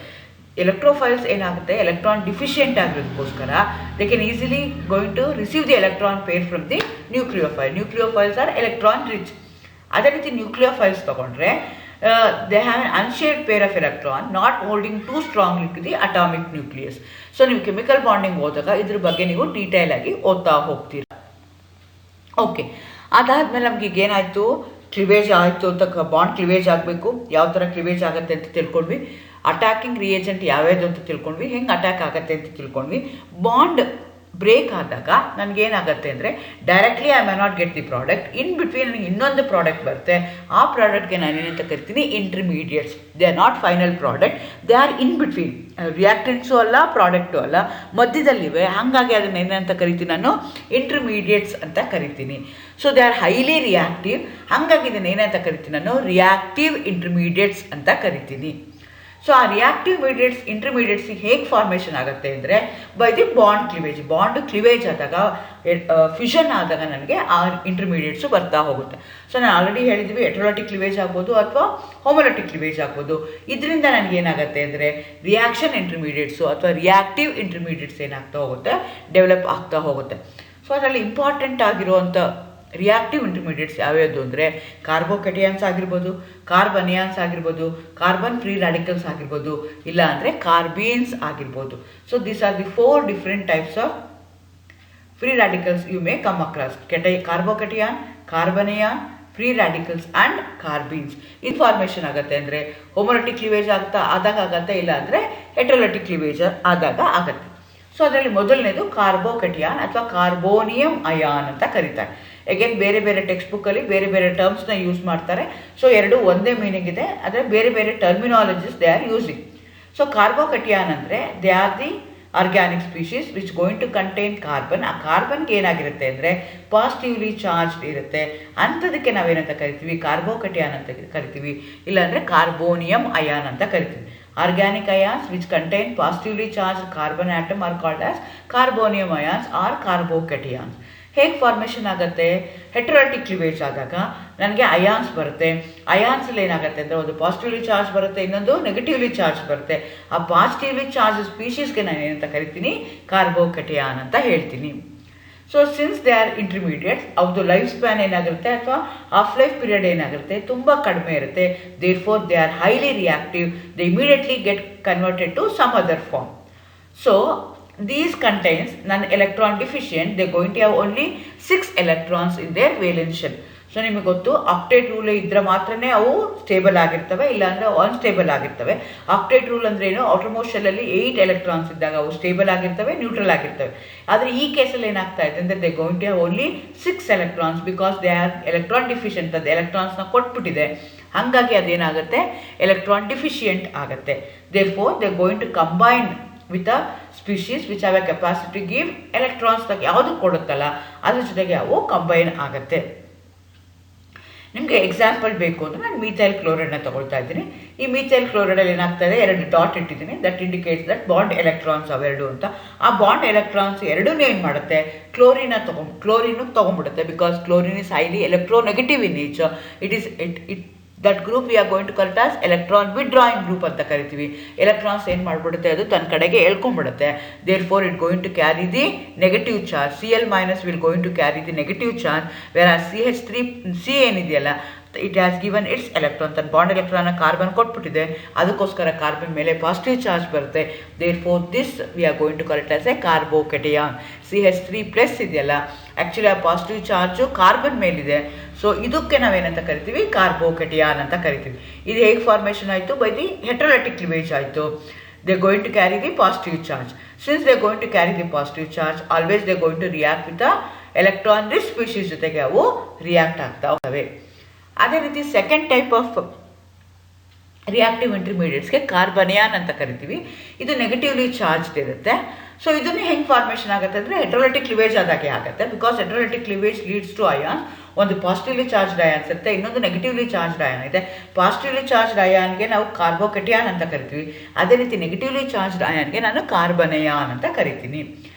Speaker 1: Electrophiles ಏನಾಗುತ್ತೆ, ಎಲೆಕ್ಟ್ರಾನ್ ಡಿಫಿಷಿಯೆಂಟ್ ಆಗಿರೋದಕ್ಕೋಸ್ಕರ they can easily going to receive the electron pair from the nucleophile. Nucleophiles are electron rich. ಅದೇ ರೀತಿ nucleophiles ತೊಗೊಂಡ್ರೆ they have an unshared pair of electron not holding too strongly to the atomic nucleus. So ನೀವು chemical bonding ಓದಾಗ ಇದ್ರ ಬಗ್ಗೆ ನೀವು detail ಆಗಿ ಓದ್ತಾ ಹೋಗ್ತೀರ. ಓಕೆ, ಅದಾದಮೇಲೆ ನಮ್ಗೆ ಈಗ ಏನಾಯಿತು, ಕ್ಲಿವೇಜ್ ಆಯಿತು ಅಂತ, ಬಾಂಡ್ ಕ್ಲಿವೇಜ್ ಆಗಬೇಕು. ಯಾವ ಥರ ಕ್ಲಿವೇಜ್ ಆಗುತ್ತೆ ಅಂತ ತಿಳ್ಕೊಂಡ್ವಿ. ಅಟ್ಯಾಕಿಂಗ್ ರಿಯೇಜೆಂಟ್ ಯಾವ್ಯಾವುದು ಅಂತ ತಿಳ್ಕೊಂಡ್ವಿ, ಹೆಂಗೆ ಅಟ್ಯಾಕ್ ಆಗುತ್ತೆ ಅಂತ ತಿಳ್ಕೊಂಡ್ವಿ. ಬಾಂಡ್ ಬ್ರೇಕ್ ಆದಾಗ ನನಗೇನಾಗುತ್ತೆ ಅಂದರೆ, directly I may not get the product, in between ನನಗೆ ಇನ್ನೊಂದು ಪ್ರಾಡಕ್ಟ್ ಬರುತ್ತೆ. ಆ ಪ್ರಾಡಕ್ಟ್ಗೆ ನಾನೇನಂತ ಕರಿತೀನಿ, intermediates. They are not final product, they are in between. Reactants ಅಲ್ಲ, ಪ್ರಾಡಕ್ಟು ಅಲ್ಲ, ಮಧ್ಯದಲ್ಲಿವೆ. ಹಾಗಾಗಿ ಅದನ್ನು ಏನಂತ ಕರಿತೀನಿ ನಾನು, ಇಂಟರ್ಮೀಡಿಯೇಟ್ಸ್ ಅಂತ ಕರಿತೀನಿ. So they are highly reactive. ಹಾಗಾಗಿ ಇದನ್ನು ಏನಂತ ಕರಿತೀನಿ ನಾನು, ರಿಯಾಕ್ಟಿವ್ ಇಂಟರ್ಮೀಡಿಯೇಟ್ಸ್ ಅಂತ ಕರಿತೀನಿ. ಸೊ ಆ ರಿಯಾಕ್ಟಿವ್ ಇಂಟರ್ಮೀಡಿಯೇಟ್ಸ್ ಹೇಗೆ ಫಾರ್ಮೇಷನ್ ಆಗುತ್ತೆ ಅಂದರೆ ಬೈ ದಿ ಬಾಂಡ್ ಕ್ಲಿವೇಜ್ ಆದಾಗ ಫ್ಯೂಷನ್ ಆದಾಗ ನನಗೆ ಆ ಇಂಟರ್ಮೀಡಿಯೇಟ್ಸು ಬರ್ತಾ ಹೋಗುತ್ತೆ. ಸೊ ನಾನು ಆಲ್ರೆಡಿ ಹೇಳಿದ್ವಿ ಹೆಟರೋಲಿಟಿಕ್ ಕ್ಲಿವೇಜ್ ಆಗ್ಬೋದು ಅಥವಾ ಹೋಮೋಲಿಟಿಕ್ ಕ್ಲಿವೇಜ್ ಆಗ್ಬೋದು. ಇದರಿಂದ ನನಗೇನಾಗುತ್ತೆ ಅಂದರೆ ರಿಯಾಕ್ಷನ್ ಇಂಟರ್ಮೀಡಿಯೇಟ್ಸು ಅಥವಾ ರಿಯಾಕ್ಟಿವ್ ಇಂಟರ್ಮೀಡಿಯೇಟ್ಸ್ ಏನಾಗ್ತಾ ಹೋಗುತ್ತೆ, ಡೆವಲಪ್ ಆಗ್ತಾ ಹೋಗುತ್ತೆ. ಸೊ ಅದರಲ್ಲಿ ಇಂಪಾರ್ಟೆಂಟ್ ಆಗಿರುವಂಥ ರಿಯಾಕ್ಟಿವ್ ಇಂಟರ್ಮೀಡಿಯೇಟ್ಸ್ ಯಾವ್ಯಾವುದು ಅಂದರೆ ಕಾರ್ಬೋಕೆಟಿಯಾನ್ಸ್ ಆಗಿರ್ಬೋದು, ಕಾರ್ಬನಿಯಾನ್ಸ್ ಆಗಿರ್ಬೋದು, ಕಾರ್ಬನ್ ಫ್ರೀ ರ್ಯಾಡಿಕಲ್ಸ್ ಆಗಿರ್ಬೋದು, ಇಲ್ಲ ಅಂದರೆ ಕಾರ್ಬೀನ್ಸ್ ಆಗಿರ್ಬೋದು. So these are the 4 different types of free radicals you may come across. Carbocation, carbanion, free radicals and carbenes. Information ಆಗುತ್ತೆ ಅಂದರೆ ಹೋಮೋಲಿಟಿಕ್ ಕ್ಲಿವೇಜ್ ಆದಾಗ ಆಗುತ್ತೆ, ಇಲ್ಲ ಅಂದರೆ ಹೆಟರೋಲಿಟಿಕ್ ಕ್ಲಿವೇಜ್ ಆದಾಗ ಆಗುತ್ತೆ. ಸೊ ಅದರಲ್ಲಿ ಮೊದಲನೇದು ಕಾರ್ಬೋಕೆಟಿಯಾನ್ ಅಥವಾ ಕಾರ್ಬೋನಿಯಂ ಅಯಾನ್ ಅಂತ ಕರೀತಾರೆ. ಅಗೇನ್ ಬೇರೆ ಬೇರೆ ಟೆಕ್ಸ್ಟ್ ಬುಕ್ಕಲ್ಲಿ ಬೇರೆ ಬೇರೆ ಟರ್ಮ್ಸ್ನ ಯೂಸ್ ಮಾಡ್ತಾರೆ. ಸೊ ಎರಡು ಒಂದೇ ಮೀನಿಂಗ್ ಇದೆ, ಆದರೆ ಬೇರೆ ಬೇರೆ terminologies they are using. So carbocation ಅಂದರೆ they are the organic species which going to contain carbon. ಆ ಕಾರ್ಬನ್ಗೆ ಏನಾಗಿರುತ್ತೆ ಅಂದರೆ ಪಾಸಿಟಿವ್ಲಿ ಚಾರ್ಜ್ಡ್ ಇರುತ್ತೆ. ಅಂಥದಕ್ಕೆ ನಾವೇನಂತ ಕರಿತೀವಿ, ಕಾರ್ಬೋಕೆಟಿಯಾನ್ ಅಂತ ಕರಿತೀವಿ, ಇಲ್ಲಾಂದರೆ ಕಾರ್ಬೋನಿಯಂ ಅಯಾನ್ ಅಂತ ಕರಿತೀವಿ. Organic ions which contain positively charged carbon atom are called as carbonium ions or carbocations. ಹೇಗೆ ಫಾರ್ಮೇಷನ್ ಆಗುತ್ತೆ, ಹೆಟರೋಲಿಟಿಕ್ ಕ್ಲಿವೇಜ್ ಆದಾಗ ನನಗೆ ಅಯಾನ್ಸ್ ಬರುತ್ತೆ. ಅಯಾನ್ಸಲ್ಲಿ ಏನಾಗುತ್ತೆ ಅಂದರೆ ಒಂದು ಪಾಸಿಟಿವ್ಲಿ ಚಾರ್ಜ್ ಬರುತ್ತೆ, ಇನ್ನೊಂದು ನೆಗೆಟಿವ್ಲಿ ಚಾರ್ಜ್ ಬರುತ್ತೆ. ಆ ಪಾಸಿಟಿವ್ಲಿ ಚಾರ್ಜ್ ಸ್ಪೀಷೀಸ್ಗೆ ನಾನು ಏನಂತ ಕರಿತೀನಿ, ಕಾರ್ಬೋಕೆಟಿಯಾನ್ ಅಂತ ಹೇಳ್ತೀನಿ. So since they are intermediates, ಅವ್ರದ್ದು ಲೈಫ್ ಸ್ಪ್ಯಾನ್ ಏನಾಗಿರುತ್ತೆ ಅಥವಾ ಹಾಫ್ ಲೈಫ್ ಪೀರಿಯಡ್ ಏನಾಗಿರುತ್ತೆ ತುಂಬ ಕಡಿಮೆ ಇರುತ್ತೆ. Therefore they are highly reactive, they immediately get converted to some other form. So these contains non-electron deficient, they are going to have only 6 electrons in their valence shell. So ನಿಮಗೆ ಗೊತ್ತು, octet rule ಇದ್ದರೆ ಮಾತ್ರನೇ ಅವು stable ಆಗಿರ್ತವೆ, ಇಲ್ಲಾಂದರೆ unstable ಆಗಿರ್ತವೆ. Octet rule ಅಂದರೆ ಏನು, ಔಟರ್ಮೋಸ್ಟ್ ಶೆಲ್ಲಲ್ಲಿ 8 ಎಲೆಕ್ಟ್ರಾನ್ಸ್ ಇದ್ದಾಗ ಅವು ಸ್ಟೇಬಲ್ ಆಗಿರ್ತವೆ, ನ್ಯೂಟ್ರಲ್ ಆಗಿರ್ತವೆ. ಆದರೆ ಈ ಕೇಸಲ್ಲಿ ಏನಾಗ್ತಾ ಇದೆ ಅಂದರೆ they going to have only 6 electrons because they are electron deficient. ಅದು ಎಲೆಕ್ಟ್ರಾನ್ಸ್ನ ಕೊಟ್ಬಿಟ್ಟಿದೆ, ಹಾಗಾಗಿ ಅದೇನಾಗುತ್ತೆ, ಎಲೆಕ್ಟ್ರಾನ್ ಡಿಫಿಷಿಯಂಟ್ ಆಗುತ್ತೆ. Therefore they going to combine with a species which have a capacity give electrons. ಯಾವುದು ಕೊಡುತ್ತಲ್ಲ ಅದ್ರ ಜೊತೆಗೆ ಅವು ಕಂಬೈನ್ ಆಗುತ್ತೆ. ನಿಮಗೆ ಎಕ್ಸಾಂಪಲ್ ಬೇಕು ಅಂದರೆ ನಾನು ಮೀಥೈಲ್ ಕ್ಲೋರೈಡ್ನ ತೊಗೊಳ್ತಾ ಇದ್ದೀನಿ. ಈ ಮೀಥೈಲ್ ಕ್ಲೋರೈಡಲ್ಲಿ ಏನಾಗ್ತಾಯಿದೆ, 2 ಡಾಟ್ ಇಟ್ಟಿದ್ದೀನಿ. That indicates that bond electrons ಅವೆರಡು ಅಂತ. ಆ ಬಾಂಡ್ ಎಲೆಕ್ಟ್ರಾನ್ಸ್ ಎರಡೂ ಏನು ಮಾಡುತ್ತೆ, ಕ್ಲೋರಿನ ತೊಗೊಂಡ್ಬಿಡುತ್ತೆ. Because chlorine is highly electronegative in nature. It that group we are going to correct as electron withdrawing group ಅಂತ ಕರಿತೀವಿ. ಎಲೆಕ್ಟ್ರಾನ್ಸ್ ಏನು ಮಾಡಿಬಿಡುತ್ತೆ, ಅದು ತನ್ನ ಕಡೆಗೆ ಎಳ್ಕೊಂಡ್ಬಿಡುತ್ತೆ. Therefore it going to carry the negative charge. Cl- will going to carry the negative charge. Wear ಆ CH3 ಏನಿದೆಯಲ್ಲ, it has given its electron. ತನ್ನ ಬಾಂಡ್ ಎಲೆಕ್ಟ್ರಾನ್ನ ಕಾರ್ಬನ್ ಕೊಟ್ಬಿಟ್ಟಿದೆ, ಅದಕ್ಕೋಸ್ಕರ ಕಾರ್ಬನ್ ಮೇಲೆ ಪಾಸಿಟಿವ್ ಚಾರ್ಜ್ ಬರುತ್ತೆ. Therefore this we are going to correct as a carbocation. CH3+ ಇದೆಯಲ್ಲ, actually ಆ ಪಾಸಿಟಿವ್ ಚಾರ್ಜು ಕಾರ್ಬನ್ ಮೇಲಿದೆ. ಸೊ ಇದಕ್ಕೆ ನಾವೇನಂತ ಕರಿತೀವಿ, ಕಾರ್ಬೋಕೆಟಿಯಾನ್ ಅಂತ ಕರಿತೀವಿ. ಇದು ಹೇಗೆ ಫಾರ್ಮೇಷನ್ ಆಯಿತು, ಬೈ ದಿ ಹೆಟರೋಲಿಟಿಕ್ ಕ್ಲಿವೇಜ್ ಆಯಿತು. They going to carry the positive charge. Since they going to carry the positive charge, always they going to react with a electron rich species ಜೊತೆಗೆ ಅವು ರಿಯಾಕ್ಟ್ ಆಗ್ತಾ ಹೋಗ್ತವೆ. ಅದೇ ರೀತಿ second type of reactive ಇಂಟರ್ಮೀಡಿಯೇಟ್ಸ್ಗೆ carbanion ಅಂತ ಕರಿತೀವಿ. ಇದು ನೆಗೆಟಿವ್ಲಿ ಚಾರ್ಜ್ಡ್ ಇರುತ್ತೆ. ಸೊ ಇದನ್ನು ಹೆಂಗೆ ಫಾರ್ಮೇಷನ್ ಆಗುತ್ತೆ ಅಂದರೆ ಹೆಟರೋಲಿಟಿಕ್ ಕ್ಲಿವೇಜ್ ಆದಾಗೆ ಆಗುತ್ತೆ. Because heterolytic cleavage leads to ion. ಒಂದು ಪಾಸಿಟಿವ್ಲಿ ಚಾರ್ಜ್ಡ್ ಅಯಾನ್ಸ್ ಇರುತ್ತೆ, ಇನ್ನೊಂದು ನೆಗೆಟಿವ್ಲಿ ಚಾರ್ಜ್ಡ್ ಅಯಾನ್ ಇದೆ. ಪಾಸಿಟಿವ್ಲಿ ಚಾರ್ಜ್ಡ್ ಅಯಾನ್ಗೆ ನಾವು ಕಾರ್ಬೋಕೆಟಿಯಾನ್ ಅಂತ ಕರಿತೀವಿ. ಅದೇ ರೀತಿ ನೆಗೆಟಿವ್ಲಿ ಚಾರ್ಜ್ಡ್ ಅಯಾನ್ಗೆ ನಾನು ಕಾರ್ಬನಿಯಾನ್ ಅಂತ ಕರಿತೀನಿ.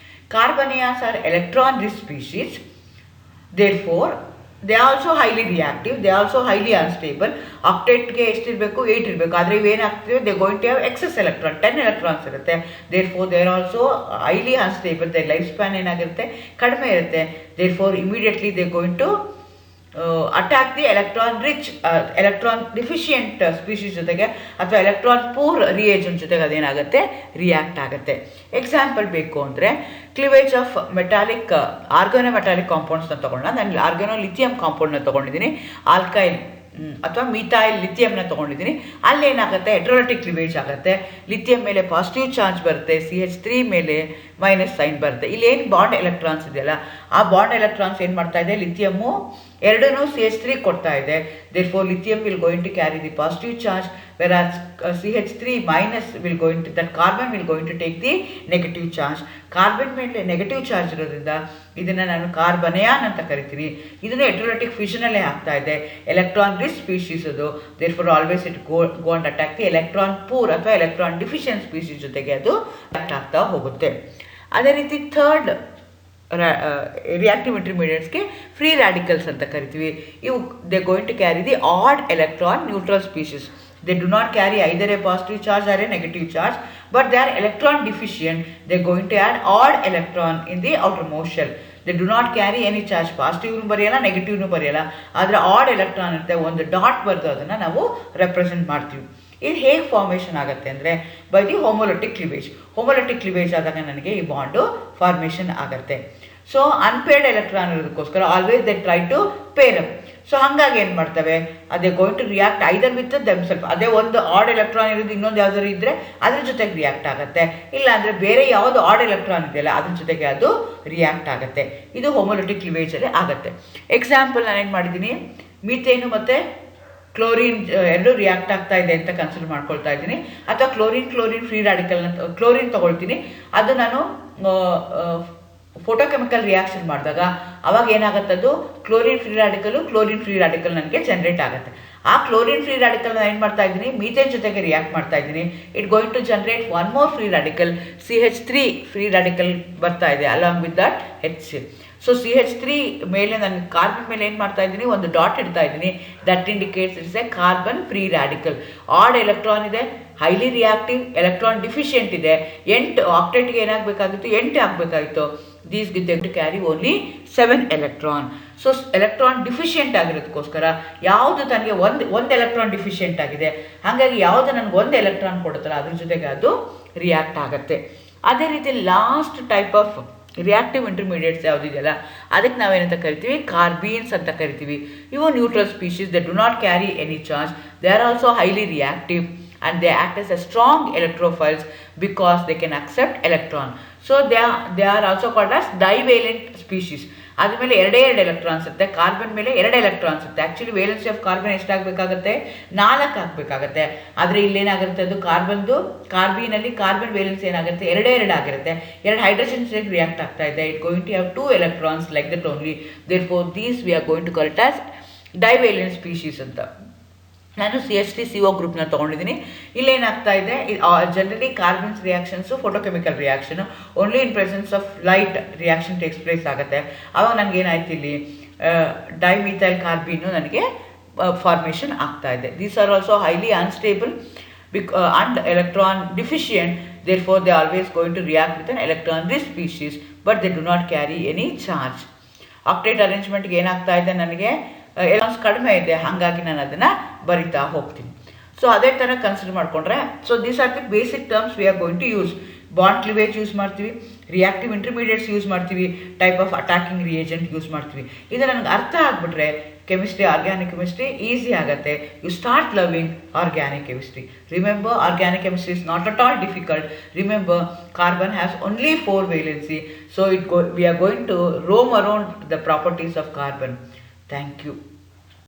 Speaker 1: Carbanions are electron rich species. Therefore they are also highly reactive, they are also highly unstable. ಆಕ್ಟೇಟ್ಗೆ ಎಷ್ಟಿರಬೇಕು, 8 ಇರಬೇಕು. ಆದರೆ ಇವೇನಾಗ್ತದೆ, they going to have excess electron, 10 electrons ಇರುತ್ತೆ. Therefore they are also highly unstable. They life span ಏನಾಗಿರುತ್ತೆ, ಕಡಿಮೆ ಇರುತ್ತೆ. Therefore immediately they going to attack the electron deficient species ಜೊತೆಗೆ ಅಥವಾ ಎಲೆಕ್ಟ್ರಾನ್ ಪೂರ್ ರಿಯೇಜೆಂಟ್ ಜೊತೆಗೆ ಅದೇನಾಗುತ್ತೆ, react ಆಗುತ್ತೆ. Example ಬೇಕು ಅಂದರೆ ಕ್ಲಿವೇಜ್ ಆಫ್ ಆರ್ಗಾನೋಮೆಟಾಲಿಕ್ ಕಾಂಪೌಂಡ್ಸ್ನ ತೊಗೊಂಡ. ನಾನು ಆರ್ಗಾನೋಲಿಥಿಯಂ ಕಾಂಪೌಂಡ್ನ ತೊಗೊಂಡಿದ್ದೀನಿ. ಆಲ್ಕೈಲ್ ಅಥವಾ ಮಿಥೈಲ್ ಲಿಥಿಯಂನ ತೊಗೊಂಡಿದ್ದೀನಿ. ಅಲ್ಲೇನಾಗುತ್ತೆ, ಹೆಟರೋಲಿಟಿಕ್ ಕ್ಲಿವೇಜ್ ಆಗುತ್ತೆ. ಲಿಥಿಯಂ ಮೇಲೆ ಪಾಸಿಟಿವ್ ಚಾರ್ಜ್ ಬರುತ್ತೆ, CH3 ಮೇಲೆ ಮೈನಸ್ ಸೈನ್ ಬರುತ್ತೆ. ಇಲ್ಲಿ ಏನು ಬಾಂಡ್ ಎಲೆಕ್ಟ್ರಾನ್ಸ್ ಇದೆಯಲ್ಲ, ಆ ಬಾಂಡ್ ಎಲೆಕ್ಟ್ರಾನ್ಸ್ ಏನು ಮಾಡ್ತಾ ಇದೆ, ಲಿಥಿಯಮ್ಮು ಎರಡೂ CH3 ಕೊಡ್ತಾ ಇದೆ. therefore lithium will going to carry the positive charge, whereas CH3 minus will going to, that carbon will going to take the negative charge. Carbon ಮೇಲೆ ನೆಗೆಟಿವ್ ಚಾರ್ಜ್ ಇರೋದ್ರಿಂದ ಇದನ್ನು ನಾನು ಕಾರ್ಬನಯಾನ್ ಅಂತ ಕರಿತೀನಿ. ಇದನ್ನು ಎಲೆಕ್ಟ್ರೋಲೈಟಿಕ್ ಫ್ಯೂಷನಲ್ಲೇ ಆಗ್ತಾ ಇದೆ. ಎಲೆಕ್ಟ್ರಾನ್ ರಿಚ್ ಸ್ಪೀಶೀಸ್ ಅದು. therefore always it go and attack the electron poor ಅಥವಾ ಎಲೆಕ್ಟ್ರಾನ್ ಡಿಫಿಷಿಯಂಟ್ ಸ್ಪೀಶೀಸ್ ಜೊತೆಗೆ ಅದು ಅಟ್ಯಾಕ್ ಆಗ್ತಾ ಹೋಗುತ್ತೆ. ಅದೇ ರೀತಿ ಥರ್ಡ್ ರಿಯಾಕ್ಟಿವ್ ಇಂಟರ್ಮೀಡಿಯೇಟ್ಸ್ಗೆ ಫ್ರೀ ರ್ಯಾಡಿಕಲ್ಸ್ ಅಂತ ಕರಿತೀವಿ. ಇವು they going to carry the odd electron neutral species. They do not carry either a positive charge or a negative charge, but they are electron deficient. They are going to add odd electron in the outermost shell. They do not carry any charge. Positive ಬರೆಯಲ್ಲ, negative ಬರೆಯಲ್ಲ, ಆದರೆ odd electron ಇರುತ್ತೆ, ಒಂದು dot ಬರೆದು ಅದನ್ನು ನಾವು represent ಮಾಡ್ತೀವಿ. ಇದು ಹೇಗೆ ಫಾರ್ಮೇಷನ್ ಆಗುತ್ತೆ ಅಂದರೆ ಬೈ ದಿ ಹೋಮೋಲಿಟಿಕ್ ಕ್ಲಿವೇಜ್. ಹೋಮೋಲಿಟಿಕ್ ಕ್ಲಿವೇಜ್ ಆದಾಗ ನನಗೆ ಈ ಬಾಂಡು ಫಾರ್ಮೇಷನ್ ಆಗುತ್ತೆ. ಸೊ ಅನ್ಪೇರ್ಡ್ ಎಲೆಕ್ಟ್ರಾನ್ ಇರೋದಕ್ಕೋಸ್ಕರ always they try to pair up. So ಹಾಗಾಗಿ ಏನು ಮಾಡ್ತವೆ, ಅದೇ going to react either with themself. ಅದೇ ಒಂದು ಆಡ್ ಎಲೆಕ್ಟ್ರಾನ್ ಇರೋದು ಇನ್ನೊಂದು ಯಾವುದಾದ್ರು ಇದ್ದರೆ ಅದ್ರ ಜೊತೆಗೆ ರಿಯಾಕ್ಟ್ ಆಗುತ್ತೆ. ಇಲ್ಲ ಅಂದರೆ ಬೇರೆ ಯಾವುದು ಆಡ್ ಎಲೆಕ್ಟ್ರಾನ್ ಇದೆಯಲ್ಲ ಅದ್ರ ಜೊತೆಗೆ ಅದು ರಿಯಾಕ್ಟ್ ಆಗುತ್ತೆ. ಇದು ಹೋಮೋಲಿಟಿಕ್ ಕ್ಲಿವೇಜಲ್ಲಿ ಆಗುತ್ತೆ. ಎಕ್ಸಾಂಪಲ್ ನಾನೇನು ಮಾಡಿದ್ದೀನಿ, ಮೀಥೇನು ಮತ್ತು ಕ್ಲೋರಿನ್ ಎರಡೂ ರಿಯಾಕ್ಟ್ ಆಗ್ತಾ ಇದೆ ಅಂತ ಕನ್ಸಿಡರ್ ಮಾಡ್ಕೊಳ್ತಾ ಇದ್ದೀನಿ. ಅಥವಾ ಕ್ಲೋರಿನ್ ಫ್ರೀ ರ್ಯಾಡಿಕಲ್ನ ಕ್ಲೋರಿನ್ ತೊಗೊಳ್ತೀನಿ. ಅದು ನಾನು ಫೋಟೋಕೆಮಿಕಲ್ ರಿಯಾಕ್ಷನ್ ಮಾಡಿದಾಗ ಅವಾಗ ಏನಾಗುತ್ತದು, ಕ್ಲೋರಿನ್ ಫ್ರೀ ರ್ಯಾಡಿಕಲ್ ನನಗೆ ಜನರೇಟ್ ಆಗುತ್ತೆ. ಆ ಕ್ಲೋರಿನ್ ಫ್ರೀ ರ್ಯಾಡಿಕಲ್ನ ಏನು ಮಾಡ್ತಾ ಇದ್ದೀನಿ, ಮೀಥೇನ್ ಜೊತೆಗೆ ರಿಯಾಕ್ಟ್ ಮಾಡ್ತಾ ಇದ್ದೀನಿ. It going to generate one more free radical, CH3 free radical ಬರ್ತಾ ಇದೆ along with that HCl. So CH3 ಮೇಲೆ ನಾನು ಕಾರ್ಬನ್ ಮೇಲೆ ಏನು ಮಾಡ್ತಾ ಇದ್ದೀನಿ, ಒಂದು ಡಾಟ್ ಇಡ್ತಾ ಇದ್ದೀನಿ. That indicates it's a carbon free radical. Odd electron ಇದೆ, ಹೈಲಿ ರಿಯಾಕ್ಟಿವ್, ಎಲೆಕ್ಟ್ರಾನ್ ಡಿಫಿಷಿಯೆಂಟ್ ಇದೆ. 8 ಆಕ್ಟೇಟ್ಗೆ ಏನಾಗಬೇಕಾಗಿತ್ತು, 8 ಆಗಬೇಕಾಗಿತ್ತು. These get carry only 7 electron. So electron deficient ಆಗಿರೋದಕ್ಕೋಸ್ಕರ ಯಾವುದು ತನಗೆ ಒಂದು ಎಲೆಕ್ಟ್ರಾನ್ ಡಿಫಿಷಿಯೆಂಟ್ ಆಗಿದೆ, ಹಾಗಾಗಿ ಯಾವುದು ನನಗೆ ಒಂದು ಎಲೆಕ್ಟ್ರಾನ್ ಕೊಡುತ್ತಲ್ಲ ಅದ್ರ ಜೊತೆಗೆ ಅದು ರಿಯಾಕ್ಟ್ ಆಗುತ್ತೆ. ಅದೇ ರೀತಿ last type of reactive intermediates ಯಾವುದಿದೆಯಲ್ಲ ಅದಕ್ಕೆ ನಾವೇನಂತ ಕರಿತೀವಿ, ಕಾರ್ಬೀನ್ಸ್ ಅಂತ ಕರಿತೀವಿ. ಇವು neutral species. They do not carry any charge. They are also highly reactive and they act as a strong electrophiles because they can accept electron. So they are also called as divalent species. ಅದ್ರ ಮೇಲೆ ಎರಡೇ electrons ಇರುತ್ತೆ. Carbon ಮೇಲೆ 2 electrons ಇರುತ್ತೆ. Actually valency of carbon ಎಷ್ಟಾಗಬೇಕಾಗುತ್ತೆ, 4 ಆಗಬೇಕಾಗುತ್ತೆ. ಆದರೆ ಇಲ್ಲೇನಾಗಿರುತ್ತೆ, ಅದು ಕಾರ್ಬಿನಲ್ಲಿ ಕಾರ್ಬನ್ ವೇಲೆನ್ಸಿ ಏನಾಗುತ್ತೆ, 2 ಆಗಿರುತ್ತೆ. 2 ಹೈಡ್ರೋಜನ್ ಜೊತೆಗೆ ರಿಯಾಕ್ಟ್ ಆಗ್ತಾ ಇದೆ. It going to have 2 electrons like that only. therefore these we are going to call it as divalent species ಅಂತ. ನಾನು CH3CO ಗ್ರೂಪ್ನ ತೊಗೊಂಡಿದ್ದೀನಿ. ಇಲ್ಲೇನಾಗ್ತಾ ಇದೆ, generally carbons reactions photochemical reaction only in presence of light reaction takes place ಆಗುತ್ತೆ. ಆವಾಗ ನನಗೇನಾಯ್ತು, ಇಲ್ಲಿ dimethyl ಕಾರ್ಬಿನು ನನಗೆ formation ಆಗ್ತಾ ಇದೆ. These are also highly unstable and electron deficient. Therefore they are always going to react with an electron rich species, but they do not carry any charge. Octet ಅರೇಂಜ್ಮೆಂಟ್ಗೆ ಏನಾಗ್ತಾ ಇದೆ, ನನಗೆ ಎಲೆಕ್ಟ್ರಾನ್ಸ್ ಕಡಿಮೆ ಇದೆ, ಹಾಗಾಗಿ ನಾನು ಅದನ್ನು ಬರಿತಾ ಹೋಗ್ತೀನಿ. ಸೊ ಅದೇ ಥರ ಕನ್ಸಿಡರ್ ಮಾಡಿಕೊಂಡ್ರೆ, so these are the basic terms we are going to use. Bond cleavage use ಮಾಡ್ತೀವಿ, ರಿಯಾಕ್ಟಿವ್ ಇಂಟರ್ಮೀಡಿಯೇಟ್ಸ್ ಯೂಸ್ ಮಾಡ್ತೀವಿ, type of attacking reagent use ಮಾಡ್ತೀವಿ. ಇದು ನನಗೆ ಅರ್ಥ ಆಗಿಬಿಟ್ರೆ ಕೆಮಿಸ್ಟ್ರಿ, ಆರ್ಗ್ಯಾನಿಕ್ ಕೆಮಿಸ್ಟ್ರಿ ಈಸಿ ಆಗುತ್ತೆ. You start loving organic chemistry. Remember, organic chemistry is not at all difficult. Remember, carbon has only 4 valency. So we are going to roam around the properties of carbon. Thank you.